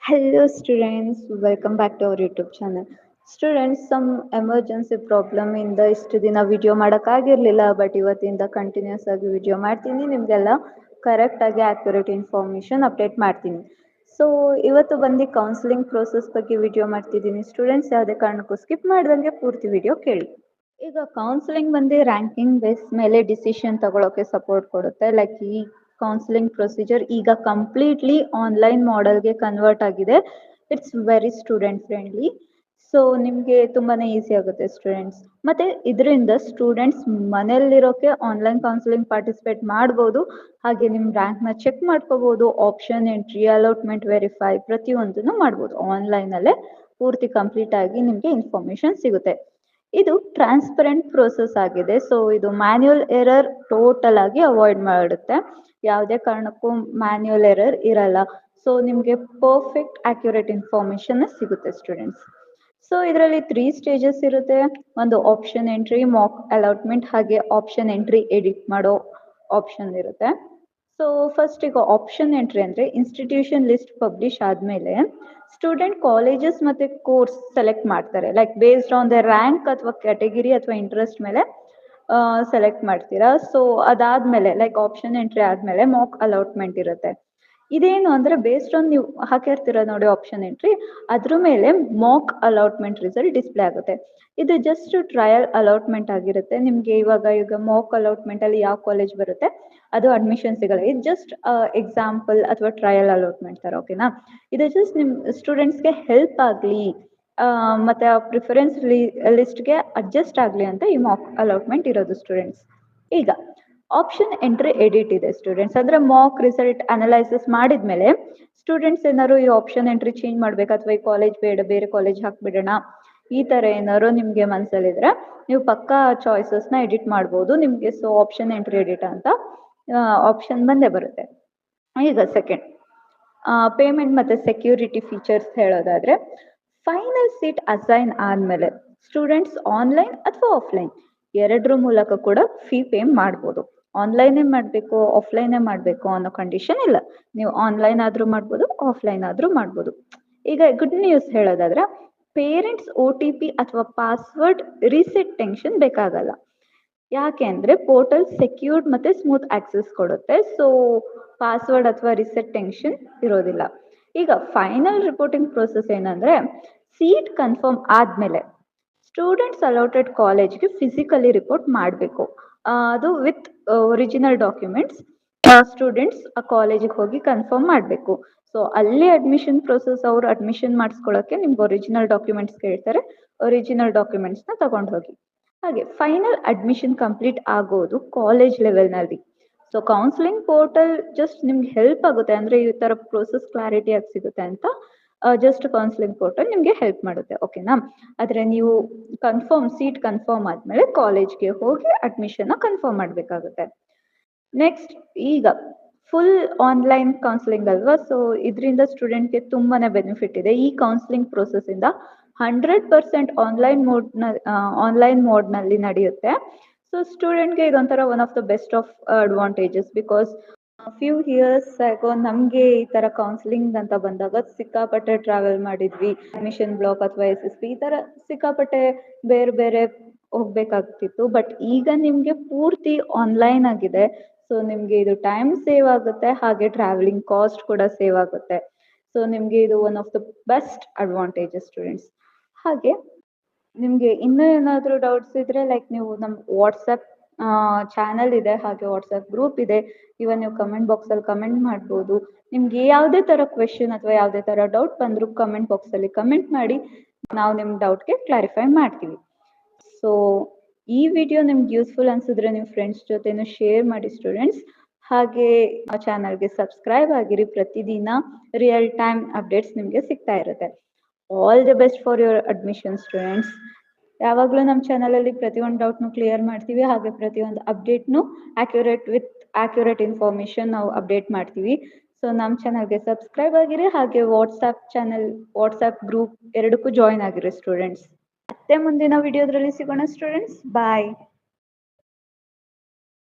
Hello students, welcome back to our YouTube channel. Students, some emergency problem ಇಂದ ಇಷ್ಟು ದಿನ video ಮಾಡೋಕ್ಕಾಗಿರಲಿಲ್ಲ, but ಇವತ್ತಿಂದ continuous ಆಗಿ ವಿಡಿಯೋ ಮಾಡ್ತೀನಿ. ನಿಮಗೆಲ್ಲ ಕರೆಕ್ಟಾಗಿ ಆ್ಯಕ್ಯುರೇಟ್ ಇನ್ಫಾರ್ಮೇಷನ್ ಅಪ್ಡೇಟ್ ಮಾಡ್ತೀನಿ. ಸೊ ಇವತ್ತು ಬಂದು ಕೌನ್ಸಿಲಿಂಗ್ ಪ್ರೋಸೆಸ್ ಬಗ್ಗೆ ವಿಡಿಯೋ ಮಾಡ್ತಿದ್ದೀನಿ. ಸ್ಟೂಡೆಂಟ್ಸ್ ಯಾವುದೇ ಕಾರಣಕ್ಕೂ ಸ್ಕಿಪ್ ಮಾಡ್ದಂಗೆ ಪೂರ್ತಿ ವಿಡಿಯೋ ಕೇಳಿ. ಈಗ ಕೌನ್ಸಿಲಿಂಗ್ ಬಂದು ರ್ಯಾಂಕಿಂಗ್ ಬೇಸ್ ಮೇಲೆ ಡಿಸಿಷನ್ ತಗೊಳ್ಳೋಕೆ ಸಪೋರ್ಟ್ ಕೊಡುತ್ತೆ. ಲೈಕ್ ಈ ಕೌನ್ಸಿಲಿಂಗ್ ಪ್ರೊಸೀಜರ್ ಈಗ ಕಂಪ್ಲೀಟ್ಲಿ ಆನ್ಲೈನ್ ಮಾಡೆಲ್ಗೆ ಕನ್ವರ್ಟ್ ಆಗಿದೆ. It's very student friendly. So ನಿಮಗೆ ತುಂಬಾ ಈಸಿ ಆಗುತ್ತೆ ಸ್ಟೂಡೆಂಟ್ಸ್. ಮತ್ತು ಇದರಿಂದ ಸ್ಟೂಡೆಂಟ್ಸ್ ಮನೆಯಲ್ಲಿರೋಕ್ಕೆ ಆನ್ಲೈನ್ ಕೌನ್ಸಿಲಿಂಗ್ ಪಾರ್ಟಿಸಿಪೇಟ್ ಮಾಡ್ಬೋದು. ಹಾಗೆ ನಿಮ್ಮ ರ್ಯಾಂಕ್ನ ಚೆಕ್ ಮಾಡ್ಕೋಬೋದು. ಆಪ್ಷನ್ ಎಂಟ್ರಿ, ಅಲಾಟ್ಮೆಂಟ್ ವೆರಿಫೈ ಪ್ರತಿಯೊಂದನ್ನು ಮಾಡ್ಬೋದು. ಆನ್ಲೈನಲ್ಲೇ ಪೂರ್ತಿ ಕಂಪ್ಲೀಟ್ ಆಗಿ ನಿಮಗೆ ಇನ್ಫಾರ್ಮೇಷನ್ ಸಿಗುತ್ತೆ. ಇದು ಟ್ರಾನ್ಸ್ಪರೆಂಟ್ ಪ್ರೋಸೆಸ್ ಆಗಿದೆ. ಸೊ ಇದು ಮ್ಯಾನ್ಯುಯಲ್ ಎರರ್ ಟೋಟಲ್ ಆಗಿ ಅವಾಯ್ಡ್ ಮಾಡುತ್ತೆ. ಯಾವುದೇ ಕಾರಣಕ್ಕೂ ಮ್ಯಾನ್ಯುಯಲ್ ಎರರ್ ಇರಲ್ಲ. ಸೊ ನಿಮಗೆ ಪರ್ಫೆಕ್ಟ್ ಆಕ್ಯುರೇಟ್ ಇನ್ಫಾರ್ಮೇಷನ್ ಸಿಗುತ್ತೆ ಸ್ಟೂಡೆಂಟ್ಸ್. ಸೊ ಇದರಲ್ಲಿ 3 ಸ್ಟೇಜಸ್ ಇರುತ್ತೆ. ಒಂದು ಆಪ್ಷನ್ ಎಂಟ್ರಿ, ಮಾಕ್ ಅಲಾಟ್ಮೆಂಟ್, ಹಾಗೆ ಆಪ್ಷನ್ ಎಂಟ್ರಿ ಎಡಿಟ್ ಮಾಡೋ ಆಪ್ಷನ್ ಇರುತ್ತೆ. ಸೊ ಫಸ್ಟ್ ಈಗ ಆಪ್ಷನ್ ಎಂಟ್ರಿ ಅಂದರೆ ಇನ್ಸ್ಟಿಟ್ಯೂಷನ್ ಲಿಸ್ಟ್ ಪಬ್ಲಿಷ್ ಆದಮೇಲೆ ಸ್ಟೂಡೆಂಟ್ ಕಾಲೇಜಸ್ ಮತ್ತು ಕೋರ್ಸ್ ಸೆಲೆಕ್ಟ್ ಮಾಡ್ತಾರೆ. Like based on the rank ಅಥವಾ ಕ್ಯಾಟಗಿರಿ ಅಥವಾ ಇಂಟ್ರೆಸ್ಟ್ ಮೇಲೆ ಸೆಲೆಕ್ಟ್ ಮಾಡ್ತೀರಾ. ಸೊ ಅದಾದಮೇಲೆ ಲೈಕ್ ಆಪ್ಷನ್ ಎಂಟ್ರಿ ಆದಮೇಲೆ ಮಾಕ್ ಅಲಾಟ್ಮೆಂಟ್ ಇರುತ್ತೆ. ಇದೇನು ಅಂದರೆ ಬೇಸ್ಡ್ ಆನ್ ನೀವು ಹಾಕಿರ್ತೀರ ನೋಡಿ ಆಪ್ಷನ್ ಎಂಟ್ರಿ, ಅದ್ರ ಮೇಲೆ ಮಾಕ್ ಅಲಾಟ್ಮೆಂಟ್ ರಿಸಲ್ಟ್ ಡಿಸ್ಪ್ಲೇ ಆಗುತ್ತೆ. ಇದು ಜಸ್ಟ್ ಟ್ರಯಲ್ ಅಲಾಟ್ಮೆಂಟ್ ಆಗಿರುತ್ತೆ. ನಿಮಗೆ ಈಗ ಮಾಕ್ ಅಲಾಟ್ಮೆಂಟಲ್ಲಿ ಯಾವ ಕಾಲೇಜ್ ಬರುತ್ತೆ ಅದು ಅಡ್ಮಿಷನ್ ಸಿಗಲ್ಲ. ಇದು ಜಸ್ಟ್ ಎಕ್ಸಾಂಪಲ್ ಅಥವಾ ಟ್ರಯಲ್ ಅಲಾಟ್ಮೆಂಟ್ ಥರ, ಓಕೆನಾ. ಇದು ಜಸ್ಟ್ ನಿಮ್ಮ ಸ್ಟೂಡೆಂಟ್ಸ್ಗೆ ಹೆಲ್ಪ್ ಆಗಲಿ ಮತ್ತು ಆ ಪ್ರಿಫರೆನ್ಸ್ ಲಿಸ್ಟ್ಗೆ ಅಡ್ಜಸ್ಟ್ ಆಗಲಿ ಅಂತ ಈ ಮಾಕ್ ಅಲಾಟ್ಮೆಂಟ್ ಇರೋದು ಸ್ಟೂಡೆಂಟ್ಸ್. ಈಗ ಆಪ್ಷನ್ ಎಂಟ್ರಿ ಎಡಿಟ್ ಇದೆ ಸ್ಟೂಡೆಂಟ್ಸ್. ಅಂದರೆ ಮಾಕ್ ರಿಸಲ್ಟ್ ಅನಲೈಸಿಸ್ ಮಾಡಿದ್ಮೇಲೆ ಸ್ಟೂಡೆಂಟ್ಸ್ ಏನಾದ್ರು ಈ ಆಪ್ಷನ್ ಎಂಟ್ರಿ ಚೇಂಜ್ ಮಾಡಬೇಕು ಅಥವಾ ಈ ಕಾಲೇಜ್ ಬೇಡ ಬೇರೆ ಕಾಲೇಜ್ ಹಾಕ್ಬಿಡೋಣ ಈ ಥರ ಏನಾದ್ರು ನಿಮಗೆ ಮನಸ್ಸಲ್ಲಿದ್ರೆ ನೀವು ಪಕ್ಕಾ ಚಾಯ್ಸಸ್ನ ಎಡಿಟ್ ಮಾಡ್ಬೋದು ನಿಮಗೆ. ಸೊ ಆಪ್ಷನ್ ಎಂಟ್ರಿ ಎಡಿಟ್ ಅಂತ ಆಪ್ಷನ್ ಬಂದೇ ಬರುತ್ತೆ. ಈಗ ಸೆಕೆಂಡ್ ಪೇಮೆಂಟ್ ಮತ್ತು ಸೆಕ್ಯೂರಿಟಿ ಫೀಚರ್ಸ್ ಹೇಳೋದಾದರೆ, ಫೈನಲ್ ಸೀಟ್ ಅಸೈನ್ ಆದಮೇಲೆ ಸ್ಟೂಡೆಂಟ್ಸ್ ಆನ್ಲೈನ್ ಅಥವಾ ಆಫ್ಲೈನ್ ಎರಡರ ಮೂಲಕ ಕೂಡ ಫೀ ಪೇ ಮಾಡ್ಬೋದು. ಆನ್ಲೈನೇ ಮಾಡಬೇಕು ಆಫ್ಲೈನೇ ಮಾಡಬೇಕು ಅನ್ನೋ ಕಂಡೀಷನ್ ಇಲ್ಲ. ನೀವು ಆನ್ಲೈನ್ ಆದರೂ ಮಾಡ್ಬೋದು, ಆಫ್ಲೈನ್ ಆದರೂ ಮಾಡ್ಬೋದು. ಈಗ ಗುಡ್ ನ್ಯೂಸ್ ಹೇಳೋದಾದ್ರೆ, ಪೇರೆಂಟ್ಸ್ OTP ಅಥವಾ ಪಾಸ್ವರ್ಡ್ ರೀಸೆಟ್ ಟೆನ್ಷನ್ ಬೇಕಾಗಲ್ಲ. ಯಾಕೆ ಅಂದರೆ ಪೋರ್ಟಲ್ ಸೆಕ್ಯೂರ್ಡ್ ಮತ್ತು ಸ್ಮೂತ್ ಆಕ್ಸೆಸ್ ಕೊಡುತ್ತೆ. ಸೊ ಪಾಸ್ವರ್ಡ್ ಅಥವಾ ರಿಸೆಟ್ ಟೆನ್ಷನ್ ಇರೋದಿಲ್ಲ. ಈಗ ಫೈನಲ್ ರಿಪೋರ್ಟಿಂಗ್ ಪ್ರೋಸೆಸ್ ಏನಂದರೆ, ಸೀಟ್ ಕನ್ಫರ್ಮ್ ಆದಮೇಲೆ ಸ್ಟೂಡೆಂಟ್ಸ್ ಅಲಾಟೆಡ್ ಕಾಲೇಜ್ಗೆ ಫಿಸಿಕಲಿ ರಿಪೋರ್ಟ್ ಮಾಡಬೇಕು. ಅದು ವಿತ್ ಒರಿಜಿನಲ್ ಡಾಕ್ಯುಮೆಂಟ್ಸ್. ಸ್ಟೂಡೆಂಟ್ಸ್ ಆ ಕಾಲೇಜಿಗೆ ಹೋಗಿ ಕನ್ಫರ್ಮ್ ಮಾಡಬೇಕು. ಸೊ ಅಲ್ಲಿ ಅಡ್ಮಿಷನ್ ಪ್ರೋಸೆಸ್, ಅವರು ಅಡ್ಮಿಷನ್ ಮಾಡಿಸ್ಕೊಳ್ಳೋಕ್ಕೆ ನಿಮ್ಗೆ ಒರಿಜಿನಲ್ ಡಾಕ್ಯುಮೆಂಟ್ಸ್ ಕೇಳ್ತಾರೆ. ಒರಿಜಿನಲ್ ಡಾಕ್ಯುಮೆಂಟ್ಸ್ನ ತಗೊಂಡು ಹೋಗಿ. ಹಾಗೆ ಫೈನಲ್ ಅಡ್ಮಿಷನ್ ಕಂಪ್ಲೀಟ್ ಆಗೋದು ಕಾಲೇಜ್ ಲೆವೆಲ್ನಲ್ಲಿ. ಸೊ ಕೌನ್ಸಿಲಿಂಗ್ ಪೋರ್ಟಲ್ ಜಸ್ಟ್ ನಿಮ್ಗೆ ಹೆಲ್ಪ್ ಆಗುತ್ತೆ, ಅಂದರೆ ಈ ಥರ ಪ್ರೋಸೆಸ್ ಕ್ಲಾರಿಟಿಯಾಗಿ ಸಿಗುತ್ತೆ ಅಂತ ಜಸ್ಟ್ ಕೌನ್ಸಿಲಿಂಗ್ ಪೋರ್ಟಲ್ ನಿಮಗೆ ಹೆಲ್ಪ್ ಮಾಡುತ್ತೆ, ಓಕೆನಾ. ಆದರೆ ನೀವು ಸೀಟ್ ಕನ್ಫರ್ಮ್ ಆದಮೇಲೆ ಕಾಲೇಜ್ಗೆ ಹೋಗಿ ಅಡ್ಮಿಷನ್ನ ಕನ್ಫರ್ಮ್ ಮಾಡಬೇಕಾಗುತ್ತೆ. ನೆಕ್ಸ್ಟ್ ಈಗ ಫುಲ್ ಆನ್ಲೈನ್ ಕೌನ್ಸಿಲಿಂಗ್ ಅಲ್ವಾ. ಸೊ ಇದರಿಂದ ಸ್ಟೂಡೆಂಟ್ಗೆ ತುಂಬಾ ಬೆನಿಫಿಟ್ ಇದೆ. ಈ ಕೌನ್ಸಿಲಿಂಗ್ ಪ್ರೋಸೆಸ್ಸಿಂದ 100% ಆನ್ಲೈನ್ ಮೋಡ್ನಲ್ಲಿ ನಡೆಯುತ್ತೆ. ಸೊ ಸ್ಟೂಡೆಂಟ್ಗೆ ಇದೊಂಥರ one of the best of advantages. Because few years ಆಗೋ ನಮಗೆ ಈ ಥರ ಕೌನ್ಸಿಲಿಂಗ್ ಅಂತ ಬಂದಾಗ ಸಿಕ್ಕಾಪಟ್ಟೆ ಟ್ರಾವೆಲ್ ಮಾಡಿದ್ವಿ. ಅಡ್ಮಿಷನ್ ಬ್ಲಾಕ್ ಅಥವಾ SSB ಈ ಥರ ಸಿಕ್ಕಾಪಟ್ಟೆ ಬೇರೆ ಬೇರೆ ಹೋಗಬೇಕಾಗ್ತಿತ್ತು. ಬಟ್ ಈಗ ನಿಮಗೆ ಪೂರ್ತಿ ಆನ್ಲೈನ್ ಆಗಿದೆ. ಸೊ ನಿಮಗೆ ಇದು ಟೈಮ್ ಸೇವ್ ಆಗುತ್ತೆ, ಹಾಗೆ ಟ್ರಾವೆಲಿಂಗ್ ಕಾಸ್ಟ್ ಕೂಡ ಸೇವ್ ಆಗುತ್ತೆ. ಸೊ ನಿಮಗೆ ಇದು one of the best advantages students. ಹಾಗೆ ನಿಮಗೆ ಇನ್ನೂ ಏನಾದರೂ ಡೌಟ್ಸ್ ಇದ್ದರೆ ಲೈಕ್ ನೀವು ನಮ್ಮ ವಾಟ್ಸಪ್ ಚಾನಲ್ ಇದೆ, ಹಾಗೆ ವಾಟ್ಸಪ್ ಗ್ರೂಪ್ ಇದೆ. ಇವನ್ ನೀವು ಕಮೆಂಟ್ ಬಾಕ್ಸಲ್ಲಿ ಕಮೆಂಟ್ ಮಾಡ್ಬೋದು. ನಿಮ್ಗೆ ಯಾವುದೇ ಥರ ಕ್ವೆಶನ್ ಅಥವಾ ಯಾವುದೇ ಥರ ಡೌಟ್ ಬಂದರೂ ಕಮೆಂಟ್ ಬಾಕ್ಸಲ್ಲಿ ಕಮೆಂಟ್ ಮಾಡಿ, ನಾವು ನಿಮ್ಮ ಡೌಟ್ಗೆ ಕ್ಲಾರಿಫೈ ಮಾಡ್ತೀವಿ. ಸೊ ಈ ವಿಡಿಯೋ ನಿಮ್ಗೆ ಯೂಸ್ಫುಲ್ ಅನಿಸಿದ್ರೆ ನೀವು ಫ್ರೆಂಡ್ಸ್ ಜೊತೆನೂ ಶೇರ್ ಮಾಡಿ ಸ್ಟೂಡೆಂಟ್ಸ್. ಹಾಗೆ ಆ ಚಾನಲ್ಗೆ ಸಬ್ಸ್ಕ್ರೈಬ್ ಆಗಿರಿ. ಪ್ರತಿದಿನ ರಿಯಲ್ ಟೈಮ್ ಅಪ್ಡೇಟ್ಸ್ ನಿಮಗೆ ಸಿಗ್ತಾ ಇರುತ್ತೆ. All the best for your admission students. ಯಾವಾಗಲೂ ನಮ್ಮ ಚಾನಲಲ್ಲಿ ಪ್ರತಿಯೊಂದು ಡೌಟ್ನು ಕ್ಲಿಯರ್ ಮಾಡ್ತೀವಿ, ಹಾಗೆ ಪ್ರತಿಯೊಂದು ಅಪ್ಡೇಟ್ನು ಆ್ಯಕ್ಯುರೇಟ್ ಇನ್ಫಾರ್ಮೇಷನ್ ನಾವು ಅಪ್ಡೇಟ್ ಮಾಡ್ತೀವಿ. ಸೊ ನಮ್ಮ ಚಾನಲ್ಗೆ ಸಬ್ಸ್ಕ್ರೈಬ್ ಆಗಿರಿ, ಹಾಗೆ ವಾಟ್ಸಪ್ ಗ್ರೂಪ್ ಎರಡಕ್ಕೂ ಜಾಯಿನ್ ಆಗಿರಿ ಸ್ಟೂಡೆಂಟ್ಸ್. ಮತ್ತೆ ಮುಂದಿನ ವಿಡಿಯೋದ್ರಲ್ಲಿ ಸಿಗೋಣ ಸ್ಟೂಡೆಂಟ್ಸ್. ಬಾಯ್.